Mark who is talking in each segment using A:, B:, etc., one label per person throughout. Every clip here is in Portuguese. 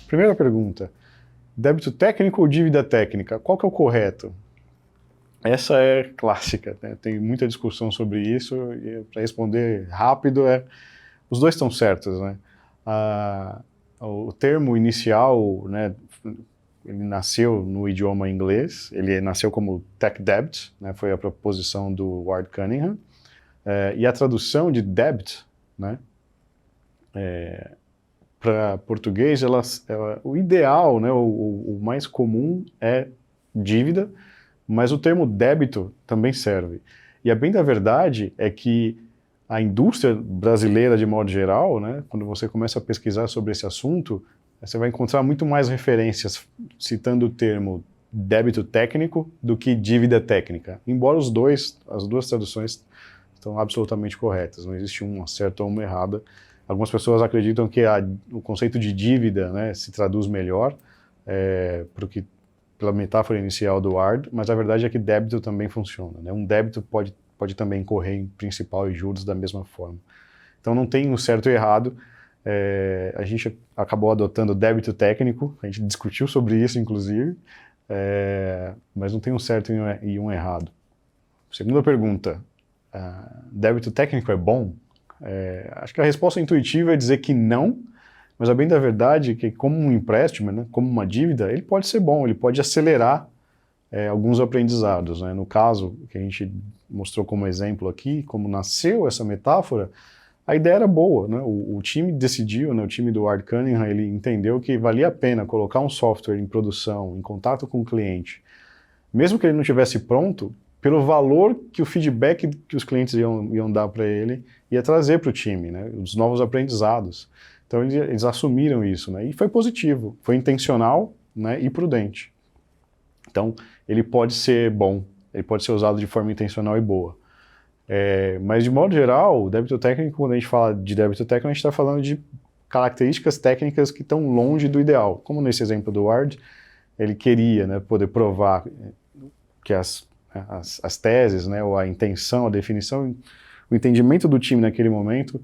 A: Primeira pergunta, débito técnico ou dívida técnica? Qual que é o correto? Essa é clássica, né? Tem muita discussão sobre isso, e para responder rápido, os dois estão certos, né? O termo inicial, né, ele nasceu no idioma inglês, ele nasceu como tech debt, né, foi a proposição do Ward Cunningham, e a tradução de debt, né, para português, o ideal, né, o mais comum é dívida, mas o termo débito também serve. E a bem da verdade é que a indústria brasileira, de modo geral, né, quando você começa a pesquisar sobre esse assunto, você vai encontrar muito mais referências citando o termo débito técnico do que dívida técnica, embora as duas traduções estão absolutamente corretas, não existe uma certa ou uma errada. Algumas pessoas acreditam que o conceito de dívida, né, se traduz melhor, pela metáfora inicial do Ward, mas a verdade é que débito também funciona, né? Um débito pode também incorrer em principal e juros da mesma forma. Então não tem um certo e errado, a gente acabou adotando débito técnico, a gente discutiu sobre isso inclusive, mas não tem um certo e um errado. Segunda pergunta, débito técnico é bom? Acho que a resposta intuitiva é dizer que não, mas a bem da verdade é que como um empréstimo, né, como uma dívida, ele pode ser bom, ele pode acelerar alguns aprendizados, né? No caso que a gente mostrou como exemplo aqui, como nasceu essa metáfora, a ideia era boa, né? O time decidiu, né, o time do Ward Cunningham, ele entendeu que valia a pena colocar um software em produção, em contato com o cliente, mesmo que ele não estivesse pronto, pelo valor que o feedback que os clientes iam dar para ele ia trazer para o time, né? Os novos aprendizados. Então eles assumiram isso, né? E foi positivo, foi intencional, né, e prudente. Então ele pode ser bom, ele pode ser usado de forma intencional e boa. Mas de modo geral, o débito técnico, quando a gente fala de débito técnico, a gente está falando de características técnicas que estão longe do ideal. Como nesse exemplo do Ward, ele queria, né, poder provar que as teses, né, ou a intenção, a definição, o entendimento do time naquele momento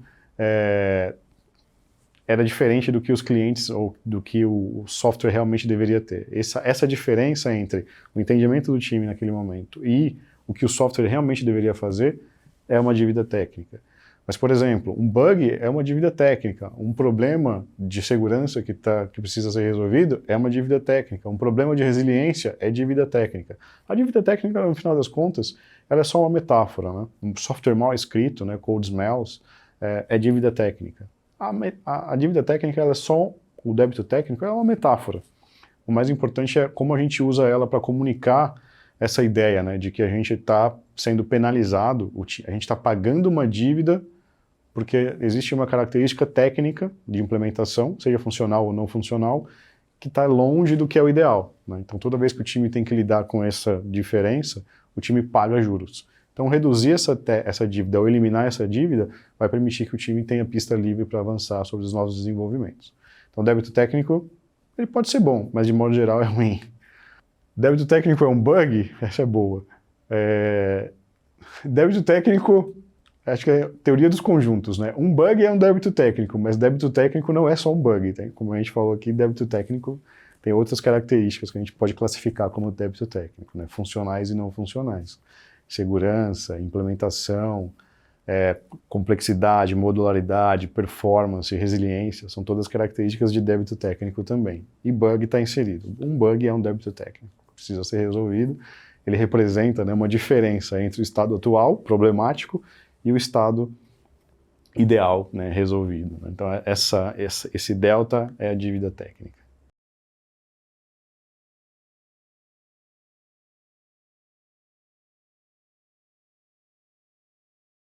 A: era diferente do que os clientes ou do que o software realmente deveria ter. Essa diferença entre o entendimento do time naquele momento e o que o software realmente deveria fazer é uma dívida técnica. Mas, por exemplo, um bug é uma dívida técnica, um problema de segurança que precisa ser resolvido é uma dívida técnica, um problema de resiliência é dívida técnica. A dívida técnica, no final das contas, ela é só uma metáfora, né? Um software mal escrito, né, code smells, é dívida técnica. A dívida técnica, ela é só, o débito técnico é uma metáfora. O mais importante é como a gente usa ela para comunicar essa ideia, né, de que a gente está sendo penalizado, a gente está pagando uma dívida porque existe uma característica técnica de implementação, seja funcional ou não funcional, que está longe do que é o ideal, né? Então toda vez que o time tem que lidar com essa diferença, o time paga juros. Então reduzir essa dívida ou eliminar essa dívida vai permitir que o time tenha pista livre para avançar sobre os novos desenvolvimentos. Então débito técnico, ele pode ser bom, mas de modo geral é ruim. Débito técnico é um bug? Essa é boa. Débito técnico, acho que é a teoria dos conjuntos, né? Um bug é um débito técnico, mas débito técnico não é só um bug, tá? Como a gente falou aqui, débito técnico tem outras características que a gente pode classificar como débito técnico, né? Funcionais e não funcionais. Segurança, implementação, complexidade, modularidade, performance, resiliência, são todas características de débito técnico também. E bug está inserido. Um bug é um débito técnico, precisa ser resolvido. Ele representa, né, uma diferença entre o estado atual, problemático, e o estado ideal, né, resolvido. Então esse delta é a dívida técnica.